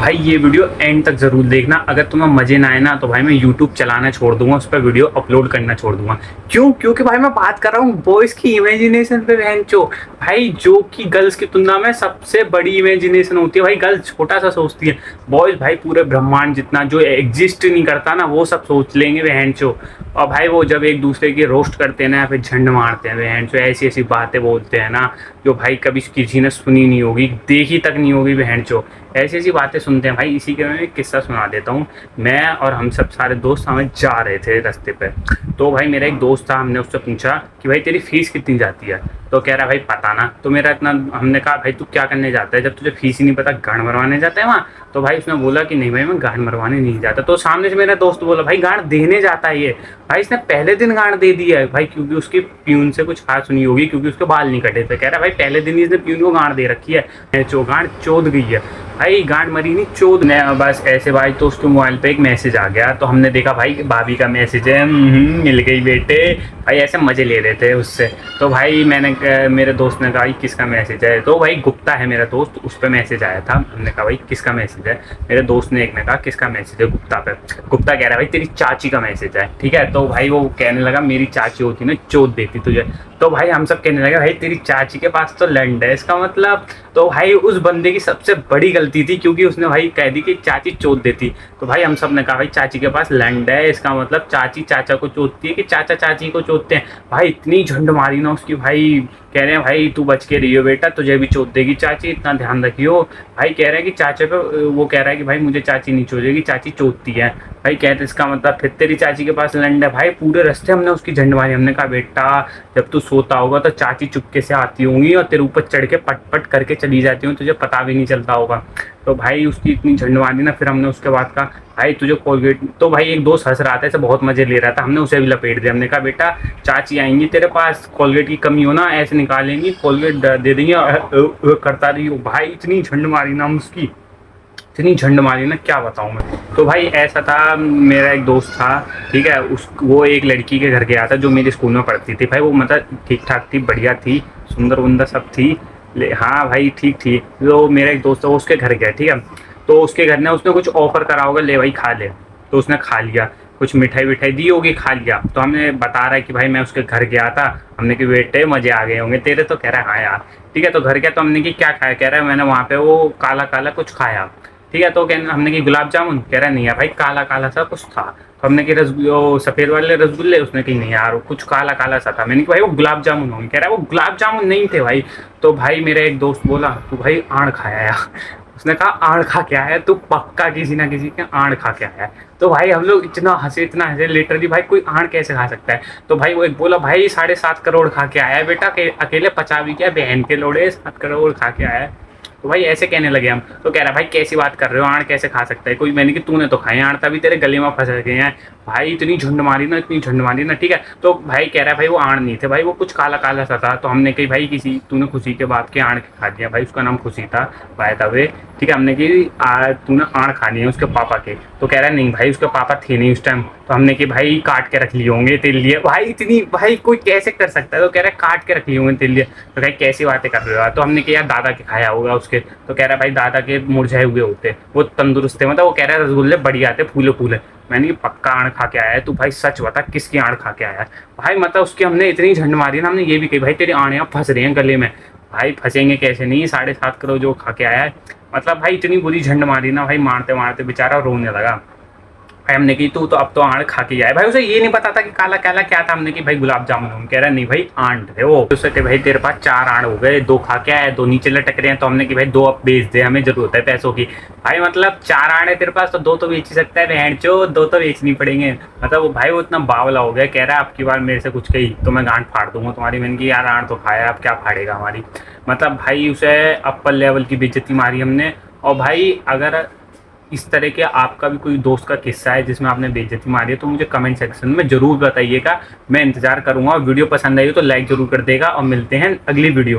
भाई ये video and तक जरूर देखना। अगर तुम्हें मजे ना आए ना तो भाई मैं यूट्यूब चलाना छोड़ दूंगा, उस पर वीडियो अपलोड करना छोड़ दूंगा। क्यों? क्योंकि भाई मैं बात कर रहा हूँ बॉयज की इमेजिनेशन पे बहनचो। भाई जो कि गर्ल्स की तुलना में सबसे बड़ी इमेजिनेशन होती है। भाई गर्ल्स छोटा सा सोचती है, बॉयज भाई पूरे ब्रह्मांड जितना जो एग्जिस्ट नहीं करता ना वो सब सोच लेंगे बहनचो। और भाई वो जब एक दूसरे की रोस्ट करते हैं ना फिर झंड मारते हैं बहनचो, ऐसी ऐसी बातें बोलते हैं ना जो भाई कभी किसी ने सुनी नहीं होगी, देखी तक नहीं होगी बहनचो। ऐसी ऐसी बातें सुनते हैं भाई। इसी के मैं एक किस्सा सुना देता हूँ। मैं और हम सब सारे दोस्त हमें जा रहे थे रास्ते पे, तो भाई मेरा एक दोस्त था, हमने उससे पूछा कि भाई तेरी फीस कितनी जाती है? तो कह रहा भाई पता ना। तो मेरा इतना, हमने कहा भाई तू क्या करने जाता है जब तुझे फीस ही नहीं पता, गांड मरवाने जाता है वहाँ? तो भाई उसने बोला कि नहीं भाई मैं गांड मरवाने नहीं जाता। तो सामने से मेरा दोस्त बोला भाई गांड देने जाता है ये। भाई इसने पहले दिन गांड दे दिया है भाई, क्योंकि उसकी प्यून से कुछ खास सुनी होगी, क्योंकि उसके बाल नहीं कटे थे। कह रहा भाई पहले दिन ही इसने प्यून को गांड दे रखी है, गांड चोद गई है। भाई गांड मरी नहीं, चोद ने बस ऐसे। भाई तो उसके मोबाइल पे एक मैसेज आ गया, तो हमने देखा भाई भाभी का मैसेज है, मिल गई बेटे। भाई ऐसे मजे ले रहे थे उससे। तो भाई मेरे दोस्त ने कहा भाई किसका मैसेज है? तो भाई गुप्ता है मेरा दोस्त, उस पर मैसेज आया था। हमने कहा भाई किसका मैसेज है? मेरे दोस्त ने एक ने कहा किसका मैसेज है? गुप्ता पे। गुप्ता कह रहा है भाई तेरी चाची का मैसेज है। ठीक है, तो भाई वो कहने लगा मेरी चाची होती ना चोद देती तुझे। तो भाई हम सब कहने लगे भाई तेरी चाची के पास तो लैंड है, इसका मतलब। तो भाई उस बंदे की सबसे बड़ी गलती थी, क्योंकि उसने भाई कह दी कि चाची चोद देती। तो भाई हम सब ने कहा भाई चाची के पास लैंड है, इसका मतलब चाची चाचा को चोदती है कि चाचा चाची को चोदते हैं। भाई इतनी झंड मारी ना उसकी। भाई कह रहे हैं भाई तू बच के रहियो बेटा, तुझे भी चोद देगी चाची, इतना ध्यान रखियो। भाई कह रहे हैं कि चाचा पे, वो कह रहा है कि भाई मुझे चाची नहीं चोदेगी, चाची चोदती है। भाई कहते इसका मतलब फिर तेरी चाची के पास लैंड है। भाई पूरे रास्ते हमने उसकी झंड मारी। हमने कहा बेटा जब तू सोता होगा तो चाची चुपके से आती होंगी और तेरे ऊपर चढ़ के पट पट करके चली जाती होंगी, तुझे पता भी नहीं चलता होगा। तो भाई उसकी इतनी झंड मारी ना, फिर हमने उसके बाद कहा भाई तुझे कोलगेट। तो भाई एक दोस्त हंस रहा था, ऐसे बहुत मजे ले रहा था, हमने उसे भी लपेट दिया। हमने कहा बेटा चाची आएंगी तेरे पास, कोलगेट की कमी हो ना ऐसे निकालेंगी, कोलगेट दे देंगे, करता रही हो। भाई इतनी झंड मारी ना उसकी, इतनी झंड मारी ना क्या बताऊं मैं। तो भाई ऐसा था, मेरा एक दोस्त था, ठीक है, वो एक लड़की के घर गया था जो मेरे स्कूल में पढ़ती थी। भाई वो मतलब ठीक ठाक थी, बढ़िया थी, सुंदर वुंदर सब थी। हाँ भाई ठीक थी। तो मेरा एक दोस्त था, वो उसके घर गया, ठीक है। तो उसके घर ने उसने कुछ ऑफर करा होगा, ले भाई खा ले। तो उसने खा लिया, कुछ मिठाई विठाई दी होगी, खा लिया। तो हमने बता रहा है कि भाई मैं उसके घर गया था। हमने कि बेटे मजे आ गए होंगे तेरे। तो कह रहा है हाँ यार। ठीक है, तो घर गया तो हमने कि क्या खाया? कह रहा है मैंने वहाँ पे वो काला काला कुछ खाया। ठीक है, तो हमने कि गुलाब जामुन? कह रहा नहीं यार भाई काला काला सा कुछ था। तो हमने कि सफेद वाले रसगुल्ले? उसने कही नहीं यार कुछ काला काला सा था। मैंने कि भाई वो गुलाब जामुन होंगे। कह रहा है वो गुलाब जामुन नहीं थे भाई। तो भाई मेरा एक दोस्त बोला तू भाई आड़ खाया यार। उसने कहा आड़ खा क्या है तू? पक्का किसी ना किसी के आड़ खा क्या है। तो भाई हम लोग इतना हंसे लिटरली, भाई कोई आड़ कैसे खा सकता है? तो भाई वो एक बोला भाई 7.5 करोड़ खा के आया है बेटा, अकेले पचा भी क्या, बहन के लोड़े 7 करोड़ खा के आया है। तो भाई ऐसे कहने लगे हम। तो कह रहा भाई कैसी बात कर रहे हो, आड़ कैसे खा सकता है कोई? मैंने कि तूने तो खाए आड़, तभी तेरे गले में फंस गए हैं। भाई इतनी झुंड मारी ना, इतनी झुंड मारी ना। ठीक है, तो भाई कह रहा है भाई वो आड़ नहीं थे भाई, वो कुछ काला काला सा था। तो हमने कही भाई किसी तूने खुशी के बाद के आड़ खा दिया? भाई उसका नाम खुशी था बाय द वे। ठीक है, हमने कि तूने आड़ खानी है उसके पापा के? तो कह रहा है नहीं भाई उसके पापा थे नहीं उस टाइम। तो हमने कि भाई काट के रख लिए होंगे तेरे लिए। भाई इतनी, भाई कोई कैसे कर सकता है? तो कह रहा है काट के रख लिए होंगे तेरे लिए। तो भाई कैसी बातें कर रहे हो? तो हमने कि यार दादा के खाया होगा उसके। तो कह रहा है भाई दादा के मुरझाए हुए होते, वो तंदुरुस्त थे, मतलब वो कह रहा है रसगुल्ले बढ़िया थे, फूले फूले। मैंने कि पक्का आड़ खा के आया है तू? भाई सच बता किसकी आड़ खा के आया है? भाई मतलब उसकी हमने इतनी झंड मारी ना, हमने ये भी कही भाई तेरी आड़ियाँ फंस रही हैं गले में। भाई फंसेंगे कैसे नहीं, 7.5 करोड़ जो खा के आया है। मतलब भाई इतनी बुरी झंड मारी ना भाई, मारते मारते बेचारा रोने लगा। भाई हमने की तू तो अब तो आड़ खा के आए। भाई उसे ये नहीं पता था कि काला काला क्या था। हमने की भाई गुलाब जामुन। कह रहा नहीं भाई आंट थे वो। उससे कि भाई तेरे पास 4 आड़ हो गए, 2 खा के आए, 2 नीचे लटक रहे हैं। तो हमने की भाई 2 अब बेच दे, हमें जरूरत है पैसों की। भाई मतलब 4 आड़ है तेरे पास तो 2 तो बेच ही सकता है बहन चो, 2 तो बेचनी पड़ेंगे। मतलब वो भाई वो इतना बावला हो गया, कह रहा है अब की बार मेरे से कुछ कही तो मैं गांठ फाड़ दूंगा तुम्हारी। मैंने की यार आड़ तो खाया, अब क्या फाड़ेगा हमारी। मतलब भाई उसे अप्पर लेवल की बेइज्जती मारी हमने। और भाई अगर इस तरह के आपका भी कोई दोस्त का किस्सा है जिसमें आपने बेइज्जती मारी है तो मुझे कमेंट सेक्शन में जरूर बताइएगा, मैं इंतजार करूंगा। वीडियो पसंद आई हो तो लाइक जरूर कर देगा और मिलते हैं अगली वीडियो में।